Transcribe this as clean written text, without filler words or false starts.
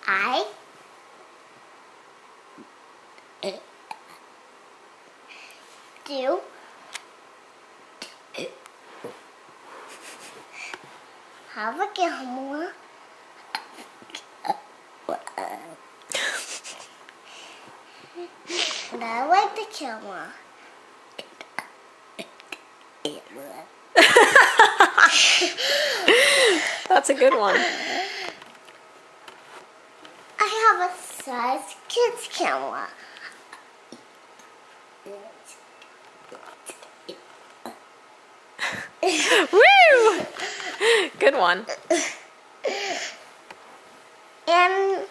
I do have a camera. And I like the camera. That's a good one. I have a size kids camera. Woo! Good one. And